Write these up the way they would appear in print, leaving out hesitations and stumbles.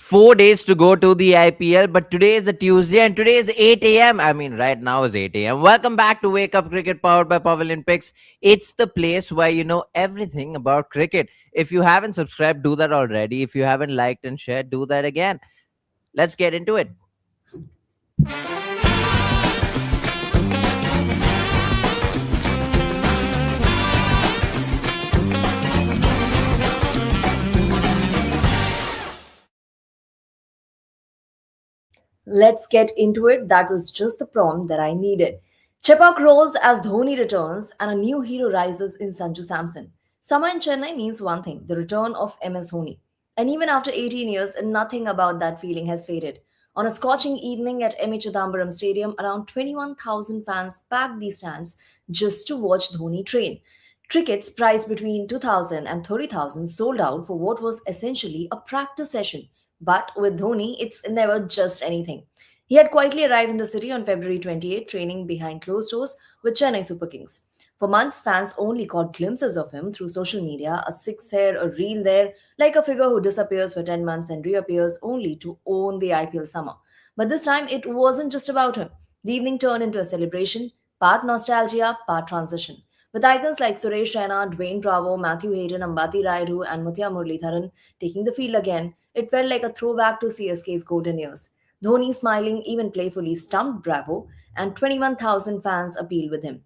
4 days to go to the IPL, but today is a Tuesday and today is 8 a.m. I mean, right now is 8 a.m. Welcome back to Wake Up Cricket powered by Pavilion Picks. It's the place where you know everything about cricket. If you haven't subscribed, do that already. If you haven't liked and shared, do that again. Let's get into it. Let's get into it. That was just the prompt that I needed. Chepauk rose as Dhoni returns and a new hero rises in Sanju Samson. Summer in Chennai means one thing, the return of MS Dhoni. And even after 18 years, nothing about that feeling has faded. On a scorching evening at M. A. Chidambaram Stadium, around 21,000 fans packed the stands just to watch Dhoni train. Tickets priced between 2,000 and 30,000 sold out for what was essentially a practice session. But with Dhoni, it's never just anything. He had quietly arrived in the city on February 28, training behind closed doors with Chennai Super Kings. For months, fans only caught glimpses of him through social media, a six here, a reel there, like a figure who disappears for 10 months and reappears only to own the IPL summer. But this time, it wasn't just about him. The evening turned into a celebration, part nostalgia, part transition. With icons like Suresh Raina, Dwayne Bravo, Matthew Hayden, Ambati Rayudu, and Muthia Muralitharan taking the field again, it felt like a throwback to CSK's golden years. Dhoni smiling, even playfully stumped Bravo, and 21,000 fans appealed with him.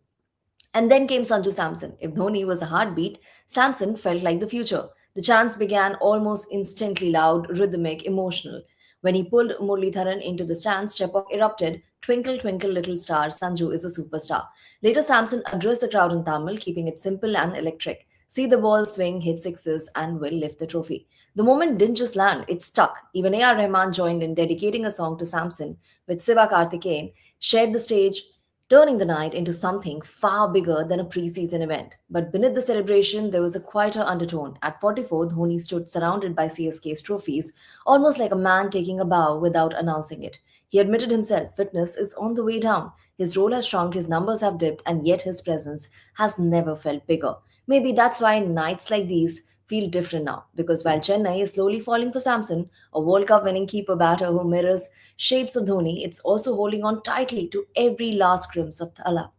And then came Sanju Samson. If Dhoni was a heartbeat, Samson felt like the future. The chants began almost instantly loud, rhythmic, emotional. When he pulled Muralitharan into the stands, Chepauk erupted, "Twinkle, twinkle, little star, Sanju is a superstar." Later, Samson addressed the crowd in Tamil, keeping it simple and electric. "See the ball swing, hit sixes, and will lift the trophy." The moment didn't just land, it stuck. Even A.R. Rahman joined in dedicating a song to Samson, with Siva Karthikeyan shared the stage, turning the night into something far bigger than a preseason event. But beneath the celebration, there was a quieter undertone. At 44, Dhoni stood surrounded by CSK's trophies, almost like a man taking a bow without announcing it. He admitted himself fitness is on the way down. His role has shrunk, his numbers have dipped, and yet his presence has never felt bigger. Maybe that's why nights like these feel different now, because while Chennai is slowly falling for Samson, a World Cup winning keeper batter who mirrors shades of Dhoni, it's also holding on tightly to every last glimpse of Thala.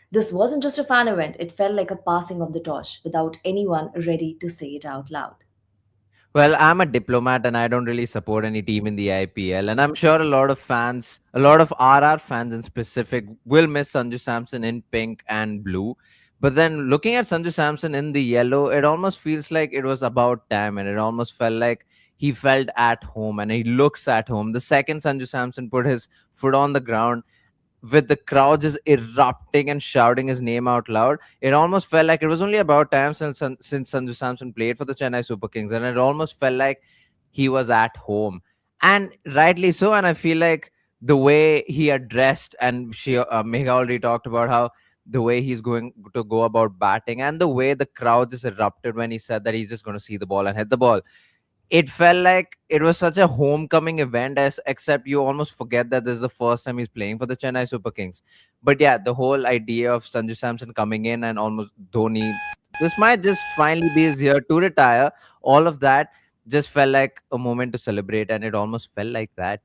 This wasn't just a fan event, it felt like a passing of the torch without anyone ready to say it out loud. Well, I'm a diplomat and I don't really support any team in the IPL. And I'm sure a lot of fans, a lot of RR fans in specific, will miss Sanju Samson in pink and blue. But then looking at Sanju Samson in the yellow, it almost feels like it was about time and it almost felt like he felt at home and he looks at home. The second Sanju Samson put his foot on the ground, with the crowd just erupting and shouting his name out loud, it almost felt like it was only about time since Sanju Samson played for the Chennai Super Kings, and it almost felt like he was at home, and rightly so. And I feel like the way he addressed, and Megha already talked about how the way he's going to go about batting, and the way the crowd just erupted when he said that he's just going to see the ball and hit the ball, it felt like it was such a homecoming event, as except you almost forget that this is the first time he's playing for the Chennai Super Kings. But yeah, the whole idea of Sanju Samson coming in and almost Dhoni, this might just finally be his year to retire, all of that just felt like a moment to celebrate, and it almost felt like that.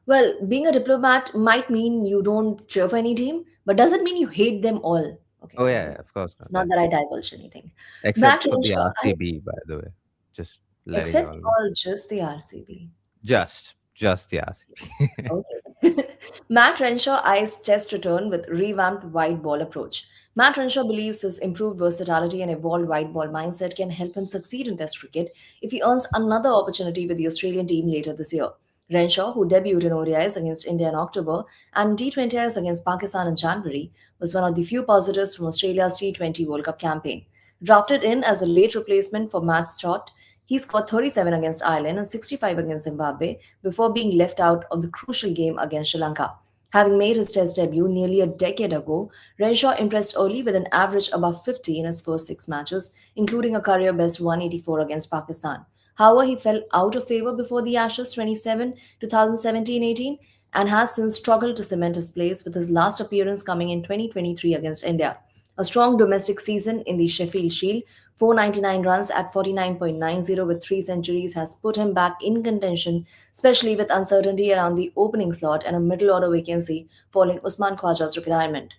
Well, being a diplomat might mean you don't cheer for any team, but doesn't mean you hate them all. Okay, Oh yeah, well, of course not, not that I divulge anything. Matt except for the Renshaw, RCB, by the way, just letting you except all know. or just the RCB. Just the RCB. Okay. Matt Renshaw eyes test return with revamped white ball approach. Matt Renshaw believes his improved versatility and evolved white ball mindset can help him succeed in Test cricket if he earns another opportunity with the Australian team later this year. Renshaw, who debuted in ODIs against India in October and T20Is against Pakistan in January, was one of the few positives from Australia's T20 World Cup campaign. Drafted in as a late replacement for Matt Stott, he scored 37 against Ireland and 65 against Zimbabwe before being left out of the crucial game against Sri Lanka. Having made his Test debut nearly a decade ago, Renshaw impressed early with an average above 50 in his first six matches, including a career best 184 against Pakistan. However, he fell out of favor before the Ashes 27 2017-18 and has since struggled to cement his place, with his last appearance coming in 2023 against India. A strong domestic season in the Sheffield Shield 499 runs at 49.90 with 3 centuries has put him back in contention, especially with uncertainty around the opening slot and a middle order vacancy following Usman Khwaja's retirement.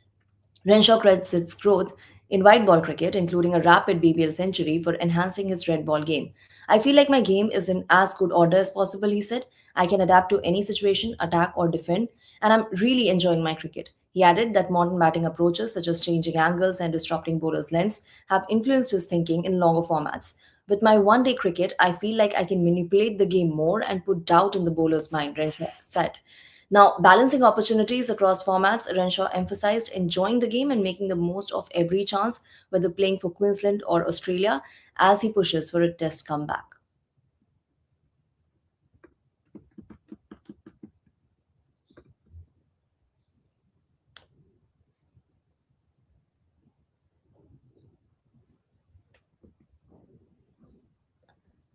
Renshaw credits its growth in white ball cricket, including a rapid BBL century, for enhancing his red ball game. I feel like my game is in as good order as possible, he said. I can adapt to any situation, attack or defend, and I'm really enjoying my cricket. He added that modern batting approaches, such as changing angles and disrupting bowlers' lengths, have influenced his thinking in longer formats. With my one day cricket, I feel like I can manipulate the game more and put doubt in the bowler's mind, Renshaw said. Now, balancing opportunities across formats, Renshaw emphasized enjoying the game and making the most of every chance, whether playing for Queensland or Australia, as he pushes for a test comeback.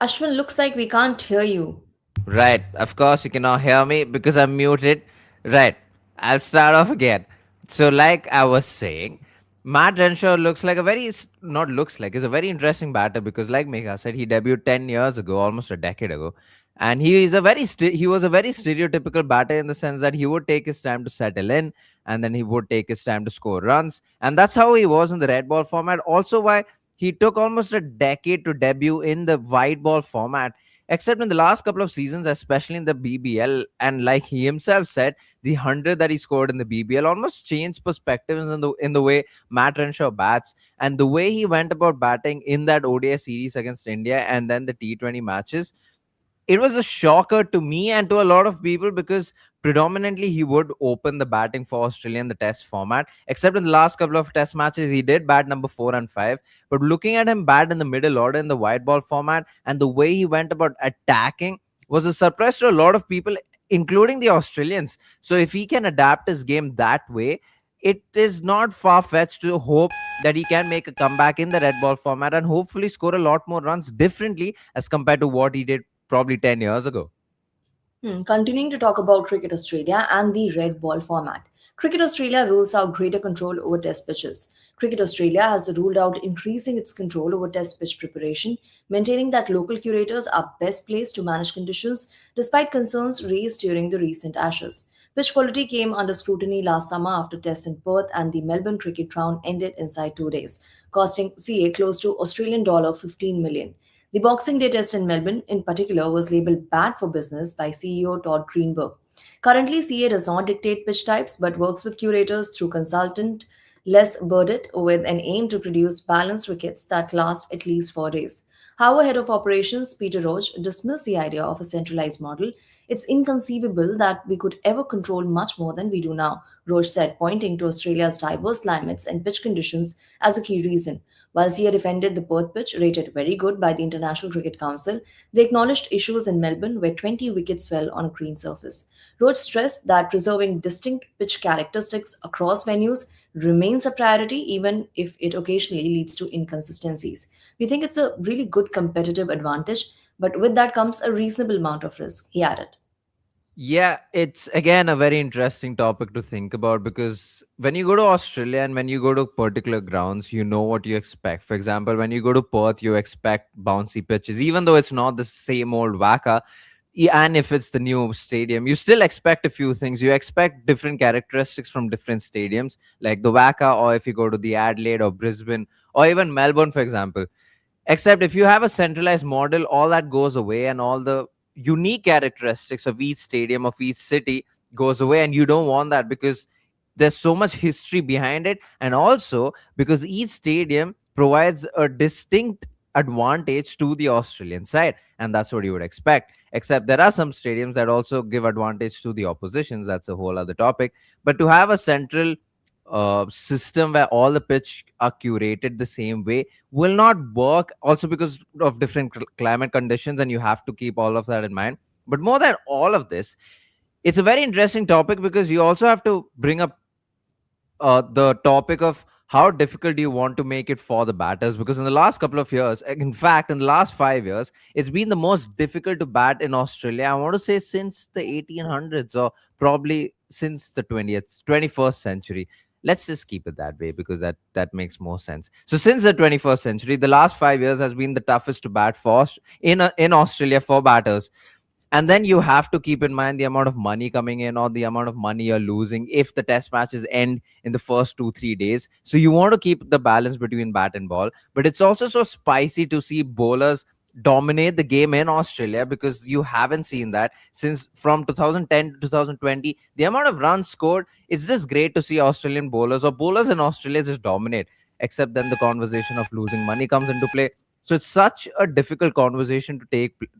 Ashwin, looks like we can't hear you. Right. Of course, you cannot hear me because I'm muted. Right. I'll start off again. So, like I was saying, Matt Renshaw looks like a very, not looks like, is a very interesting batter because, like Megha said, he debuted 10 years ago, almost a decade ago. And he was a very stereotypical batter in the sense that he would take his time to settle in and then he would take his time to score runs. And that's how he was in the red ball format. Also, why he took almost a decade to debut in the white ball format, except in the last couple of seasons, especially in the BBL. And like he himself said, the 100 that he scored in the BBL almost changed perspectives in the way Matt Renshaw bats and the way he went about batting in that ODI series against India and then the T20 matches. It was a shocker to me and to a lot of people because predominantly he would open the batting for Australia in the test format. Except in the last couple of test matches, he did bat number 4 and 5. But looking at him bat in the middle order in the white ball format and the way he went about attacking was a surprise to a lot of people, including the Australians. So if he can adapt his game that way, it is not far fetched to hope that he can make a comeback in the red ball format and hopefully score a lot more runs differently as compared to what he did probably 10 years ago. Continuing to talk about Cricket Australia and the red ball format. Cricket Australia rules out greater control over test pitches. Cricket Australia has ruled out increasing its control over test pitch preparation, maintaining that local curators are best placed to manage conditions despite concerns raised during the recent Ashes. Pitch quality came under scrutiny last summer after tests in Perth and the Melbourne cricket round ended inside 2 days, costing CA close to Australian dollar 15 million. The Boxing Day test in Melbourne, in particular, was labelled bad for business by CEO Todd Greenberg. Currently, CA does not dictate pitch types but works with curators through consultant Les Burdett with an aim to produce balanced wickets that last at least 4 days. However, head of operations Peter Roach dismissed the idea of a centralized model. It's inconceivable that we could ever control much more than we do now, Roach said, pointing to Australia's diverse climates and pitch conditions as a key reason. While Sia defended the Perth pitch, rated very good by the International Cricket Council, they acknowledged issues in Melbourne where 20 wickets fell on a green surface. Roach stressed that preserving distinct pitch characteristics across venues remains a priority even if it occasionally leads to inconsistencies. We think it's a really good competitive advantage, but with that comes a reasonable amount of risk, he added. Yeah, it's again a very interesting topic to think about because when you go to Australia and when you go to particular grounds, you know what you expect. For example, when you go to Perth, you expect bouncy pitches, even though it's not the same old Waka. And if it's the new stadium, you still expect a few things. You expect different characteristics from different stadiums, like the Waka, or if you go to the Adelaide or Brisbane or even Melbourne, for example. Except if you have a centralized model, all that goes away and all the unique characteristics of each stadium, of each city goes away. And you don't want that because there's so much history behind it. And also because each stadium provides a distinct advantage to the Australian side. And that's what you would expect. Except there are some stadiums that also give advantage to the oppositions. That's a whole other topic. But to have a central system where all the pitch are curated the same way will not work also because of different climate conditions and you have to keep all of that in mind. But more than all of this, it's a very interesting topic because you also have to bring up the topic of how difficult do you want to make it for the batters, because in the last couple of years, in fact in the last 5 years, it's been the most difficult to bat in Australia, I want to say since the 1800s or probably since the 20th 21st century. Let's just keep it that way because that makes more sense. So since the 21st century, the last 5 years has been the toughest to bat for in Australia for batters. And then you have to keep in mind the amount of money coming in or the amount of money you're losing if the test matches end in the first 2 3 days. So you want to keep the balance between bat and ball, but it's also so spicy to see bowlers dominate the game in Australia, because you haven't seen that since from 2010 to 2020. The amount of runs scored, it's just great to see Australian bowlers or bowlers in Australia just dominate. Except then the conversation of losing money comes into play. So it's such a difficult conversation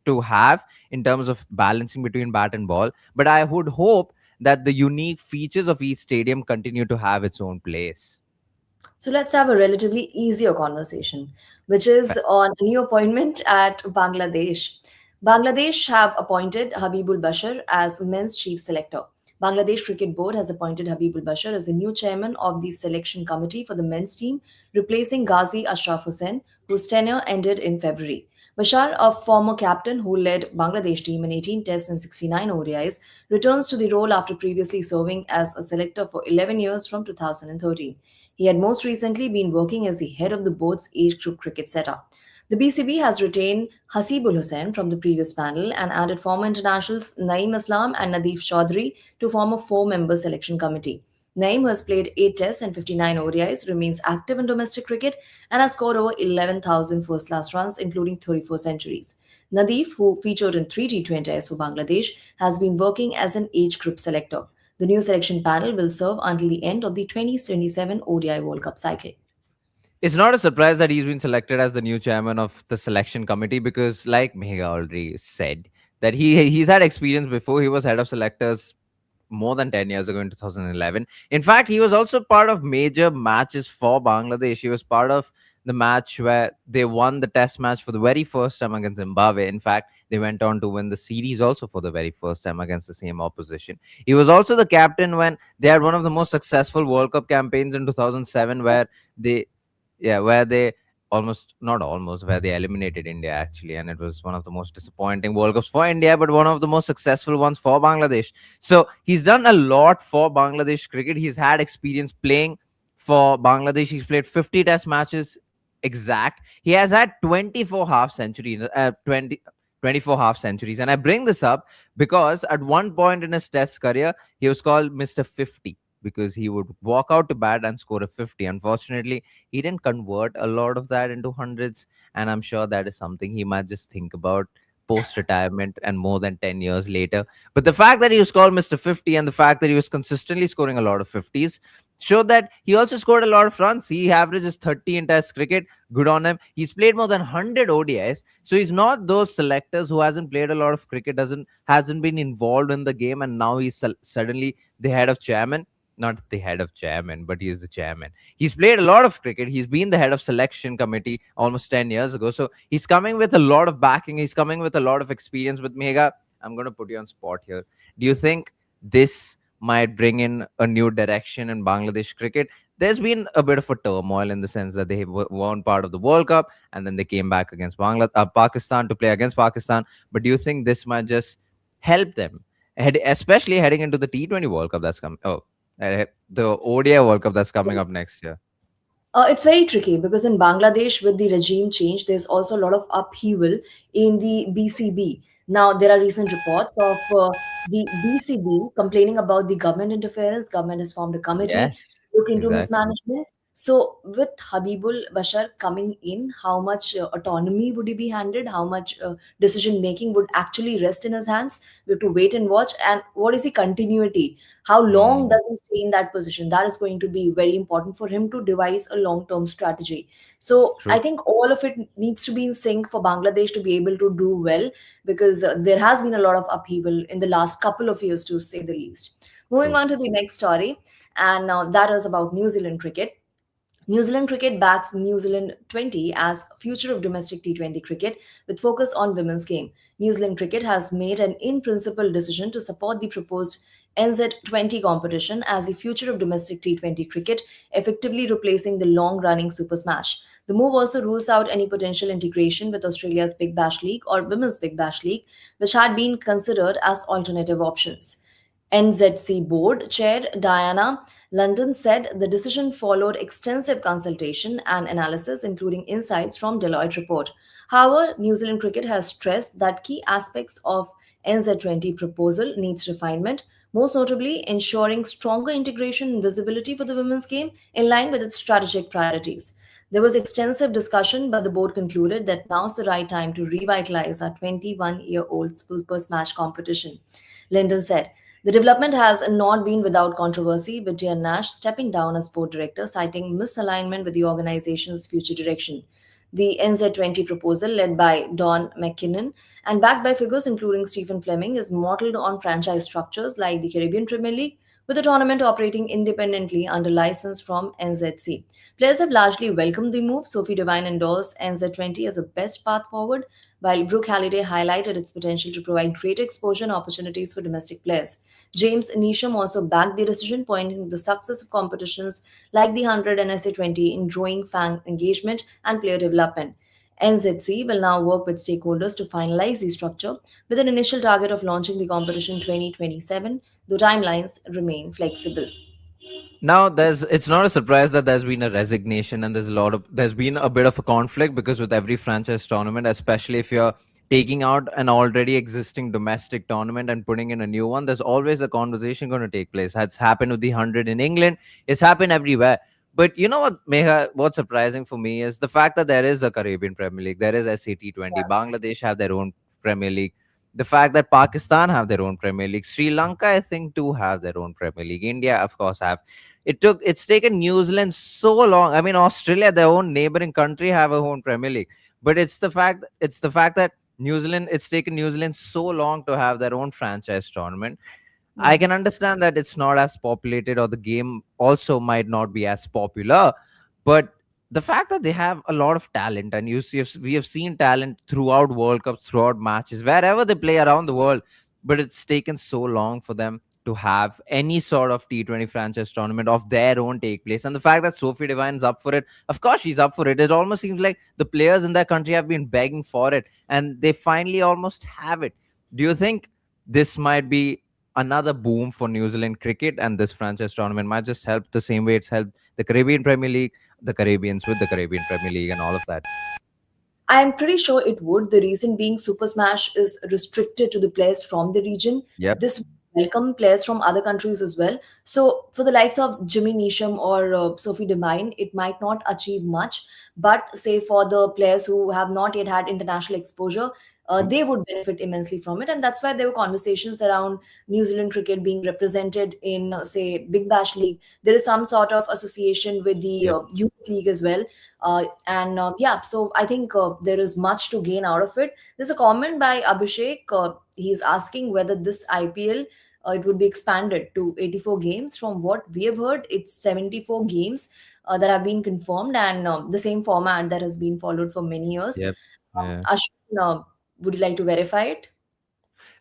to have in terms of balancing between bat and ball. But I would hope that the unique features of each stadium continue to have its own place. So let's have a relatively easier conversation, which is on a new appointment at Bangladesh. Bangladesh have appointed Habibul Bashir as men's chief selector. Bangladesh Cricket Board has appointed Habibul Bashir as the new chairman of the selection committee for the men's team, replacing Ghazi Ashraf Hussain, whose tenure ended in February. Bashar, a former captain who led Bangladesh team in 18 tests and 69 ODIs, returns to the role after previously serving as a selector for 11 years from 2013. He had most recently been working as the head of the board's age group cricket setup. The BCB has retained Hasibul Hussain from the previous panel and added former internationals Naeem Aslam and Nadeef Chaudhry to form a four-member selection committee. Naeem, who has played 8 tests and 59 ODIs, remains active in domestic cricket and has scored over 11,000 first-class runs, including 34 centuries. Nadeef, who featured in 3 T20Is for Bangladesh, has been working as an age group selector. The new selection panel will serve until the end of the 2027 ODI World Cup cycle. It's not a surprise that he's been selected as the new chairman of the selection committee because, like Megha already said, that he's had experience before. He was head of selectors more than 10 years ago in 2011. In fact, he was also part of major matches for Bangladesh. He was part of the match where they won the test match for the very first time against Zimbabwe. In fact, they went on to win the series also for the very first time against the same opposition. He was also the captain when they had one of the most successful World Cup campaigns in 2007, where they where they almost not almost where they eliminated India actually, and it was one of the most disappointing World Cups for India, but one of the most successful ones for Bangladesh. So he's done a lot for Bangladesh cricket. He's had experience playing for Bangladesh. He's played 50 test matches exact. He has had 24 half centuries, 24 half centuries. And I bring this up because at one point in his test career, he was called Mr. 50 because he would walk out to bat and score a 50. Unfortunately, he didn't convert a lot of that into hundreds. And I'm sure that is something he might just think about post retirement and more than 10 years later. But the fact that he was called Mr. 50 and the fact that he was consistently scoring a lot of 50s showed that he also scored a lot of runs. He averages 30 in test cricket. Good on him. He's played more than 100 ODIs. So he's not those selectors who hasn't played a lot of cricket, hasn't been involved in the game, and now he's suddenly the head of chairman. Not the head of chairman, but he is the chairman. He's played a lot of cricket. He's been the head of selection committee almost 10 years ago. So he's coming with a lot of backing. He's coming with a lot of experience. With Megha, I'm going to put you on spot here. Do you think this might bring in a new direction in Bangladesh cricket? There's been a bit of a turmoil in the sense that they weren't part of the World Cup and then they came back against Pakistan to play against Pakistan. But do you think this might just help them, especially heading into the T20 World Cup that's coming? Oh, the ODI World Cup that's coming up next year. It's very tricky because in Bangladesh, with the regime change, there's also a lot of upheaval in the BCB. Now, there are recent reports of the BCB complaining about the government interference. Government has formed a committee Yes, to look into exactly. mismanagement. So, with Habibul Bashar coming in, how much autonomy would he be handed? How much decision making would actually rest in his hands? We have to wait and watch. And what is the continuity? How long Mm, does he stay in that position? That is going to be very important for him to devise a long term strategy. So I true. think all of it needs to be in sync for Bangladesh to be able to do well, because there has been a lot of upheaval in the last couple of years, to say the least. Moving True. on to the next story, and now that is about New Zealand cricket. New Zealand cricket backs New Zealand 20 as future of domestic T20 cricket with focus on women's game. New Zealand cricket has made an in-principle decision to support the proposed NZ20 competition as the future of domestic T20 cricket, effectively replacing the long-running Super Smash. The move also rules out any potential integration with Australia's Big Bash League or Women's Big Bash League, which had been considered as alternative options. NZC board chair Diana London said the decision followed extensive consultation and analysis, including insights from Deloitte report. However, New Zealand cricket has stressed that key aspects of NZ20 proposal needs refinement, most notably ensuring stronger integration and visibility for the women's game in line with its strategic priorities. There was extensive discussion, but the board concluded that now's the right time to revitalize our 21-year-old Super Smash competition. Lyndon said, the development has not been without controversy, with Dean Nash stepping down as board director, citing misalignment with the organization's future direction. The NZ20 proposal, led by Don McKinnon and backed by figures including Stephen Fleming, is modeled on franchise structures like the Caribbean Premier League, with the tournament operating independently under license from NZC. Players have largely welcomed the move. Sophie Devine endorsed NZ20 as a best path forward, while Brooke Halliday highlighted its potential to provide greater exposure and opportunities for domestic players. James Neesham also backed the decision, pointing to the success of competitions like the 100 and SA20 in growing fan engagement and player development. NZC will now work with stakeholders to finalize the structure with an initial target of launching the competition 2027, though timelines remain flexible. Now there's it's not a surprise that there's been a resignation and there's been a bit of a conflict, because with every franchise tournament, especially if you're taking out an already existing domestic tournament and putting in a new one, there's always a conversation going to take place. That's happened with the 100 in England. It's happened everywhere. But you know what, Meha, what's surprising for me is the fact that there is a Caribbean Premier League, there is SAT20, Bangladesh have their own Premier League. The fact that Pakistan have their own Premier League, Sri Lanka, I think, too have their own Premier League. India, of course, have. It's taken New Zealand so long. I mean, Australia, their own neighboring country, have a own Premier League. But it's the fact that New Zealand, it's taken New Zealand so long to have their own franchise tournament. I Hmm. can understand that it's not as populated, or the game also might not be as popular, but the fact that they have a lot of talent, and we have seen talent throughout World Cups, throughout matches, wherever they play around the world, but it's taken so long for them to have any sort of T20 franchise tournament of their own take place. And the fact that Sophie Devine's up for it, of course she's up for it. It almost seems like the players in their country have been begging for it, and they finally almost have it. Do you think this might be another boom for New Zealand cricket, and this franchise tournament might just help the same way it's helped the Caribbean Premier League, the Caribbeans with the Caribbean Premier League, and all of that? I'm pretty sure it would. The reason being Super Smash is restricted to the players from the region. Yep. This will welcome players from other countries as well. So for the likes of Jimmy Neesham or Sophie Devine, it might not achieve much. But say for the players who have not yet had international exposure, they would benefit immensely from it. And that's why there were conversations around New Zealand cricket being represented in, say, Big Bash League. There is some sort of association with the Yep. Youth League as well, and yeah, so I think there is much to gain out of it. There's a comment by Abhishek. He's asking whether this IPL, it would be expanded to 84 games. From what we have heard, it's 74 games that have been confirmed, and the same format that has been followed for many years. Yep. Yeah. Ashwin, would you like to verify it?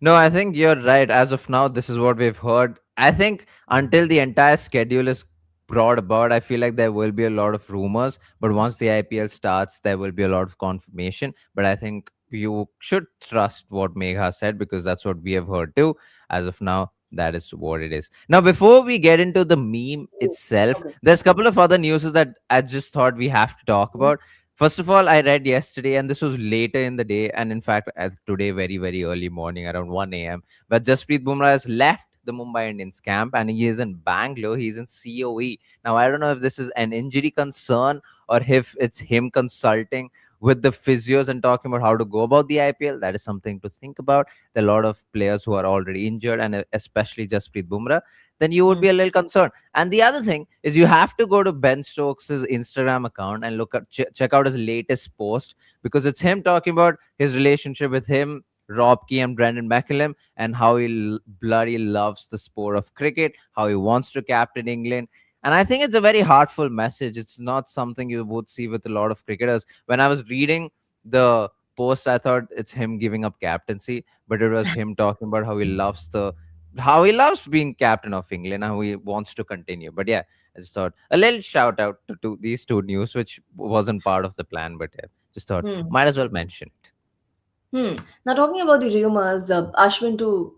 No, I think you're right. As of now, this is what we've heard. I think until the entire schedule is brought about, I feel like there will be a lot of rumors. But once the IPL starts, there will be a lot of confirmation. But I think you should trust what Megha said, because that's what we have heard too. As of now, that is what it is. Now, before we get into the meme Oh, itself, okay. there's a couple of other news that I just thought we have to talk about. First of all, I read yesterday, and this was later in the day, and in fact, today, very, very early morning, around 1 a.m., where Jasprit Bumrah has left the Mumbai Indians camp, and he is in Bangalore. He's in COE. Now, I don't know if this is an injury concern, or if it's him consulting with the physios and talking about how to go about the IPL. That is something to think about. There are a lot of players who are already injured, and especially Jasprit Bumrah. Then you would Hmm. be a little concerned. And the other thing is, you have to go to Ben Stokes' Instagram account and check out his latest post, because it's him talking about his relationship with him, Rob Key, and Brendan McCullum, and how he bloody loves the sport of cricket, how he wants to captain England. And I think it's a very heartful message. It's not something you would see with a lot of cricketers. When I was reading the post, I thought it's him giving up captaincy, but it was him talking about how he loves being captain of England, how he wants to continue. But yeah, I just thought a little shout out to these two news, which wasn't part of the plan, but yeah, just thought Hmm. might as well mention it. Hmm. Now, talking about the rumors, Ashwin too.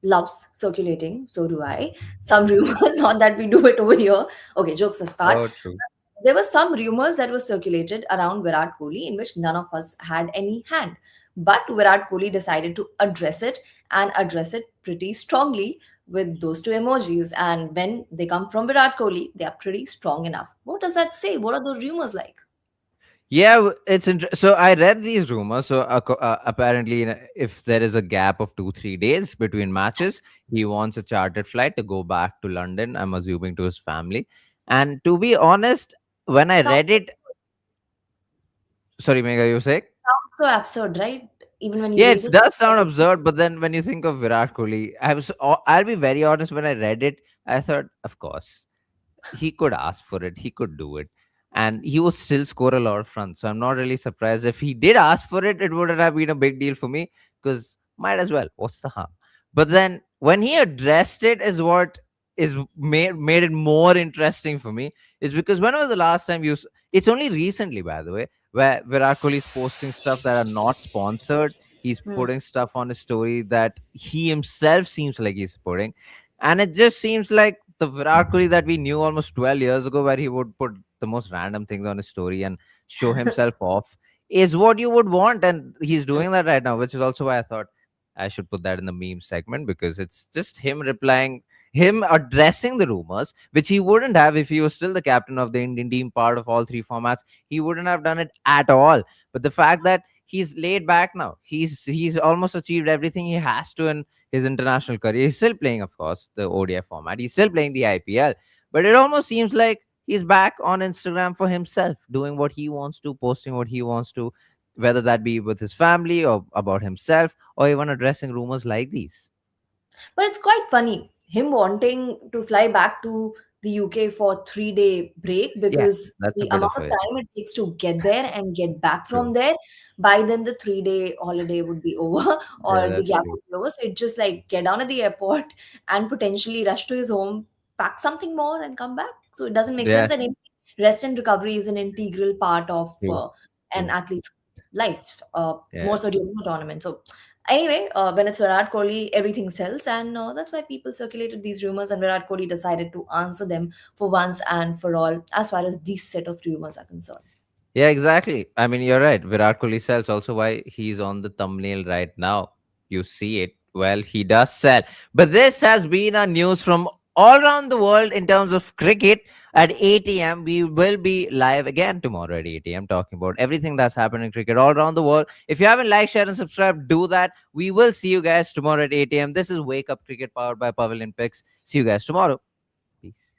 loves circulating. So do I. Some rumors, not that we do it over here. Okay, jokes aside, Oh, true. there were some rumors that were circulated around Virat Kohli in which none of us had any hand. But Virat Kohli decided to address it and address it pretty strongly with those two emojis. And when they come from Virat Kohli, they are pretty strong enough. What does that say? What are those rumors like? Yeah, so I read these rumors. So apparently, if there is a gap of 2 3 days between matches, he wants a chartered flight to go back to London. I'm assuming to his family. And to be honest, when I Sounds read it, sorry, Megha, you say? so absurd, right? Even when you Yeah, read it it, does sound as if absurd, but then when you think of Virat Kohli, I'll be very honest. When I read it, I thought, of course, he could ask for it, he could do it, and he would still score a lot of runs. So I'm not really surprised if he did ask for it. It wouldn't have been a big deal for me because might as well. What's the harm? But then when he addressed it, is what is made it more interesting for me. Is because when was the last time it's only recently, by the way, where Virat Kohli is posting stuff that are not sponsored. He's hmm. putting stuff on his story that he himself seems like he's putting, and it just seems like the Virat Kohli that we knew almost 12 years ago, where he would put the most random things on his story and show himself off, is what you would want. And he's doing that right now, which is also why I thought I should put that in the meme segment, because it's just him replying, him addressing the rumors, which he wouldn't have if he was still the captain of the Indian team, part of all three formats. He wouldn't have done it at all. But the fact that he's laid back now, he's almost achieved everything he has to in his international career. He's still playing, of course, the ODI format. He's still playing the IPL, but it almost seems like he's back on Instagram for himself, doing what he wants to, posting what he wants to, whether that be with his family or about himself, or even addressing rumors like these. But it's quite funny him wanting to fly back to the UK for 3 day break Yeah, because that's a the bit amount of of it. time it takes to get there and get back from True. there, by then the 3 day holiday would be over Yeah, or the that's gap true. would be over. So it just like get down at the airport and potentially rush to his home, pack something more and come back. So it doesn't make Yeah, sense. And rest and recovery is an integral part of true. an True. athlete's life, more Yeah. so during the tournament. So anyway, when it's Virat Kohli, everything sells, and that's why people circulated these rumors, and Virat Kohli decided to answer them for once and for all, as far as these set of rumors are concerned. Yeah, exactly. I mean, you're right. Virat Kohli sells. Also, why he's on the thumbnail right now. You see it. Well, he does sell. But this has been our news from all around the world in terms of cricket. At 8 a.m., we will be live again tomorrow at 8 a.m. talking about everything that's happened in cricket all around the world. If you haven't liked, share, and subscribed, do that. We will see you guys tomorrow at 8 a.m. This is Wake Up Cricket powered by Pavilion Picks. See you guys tomorrow. Peace.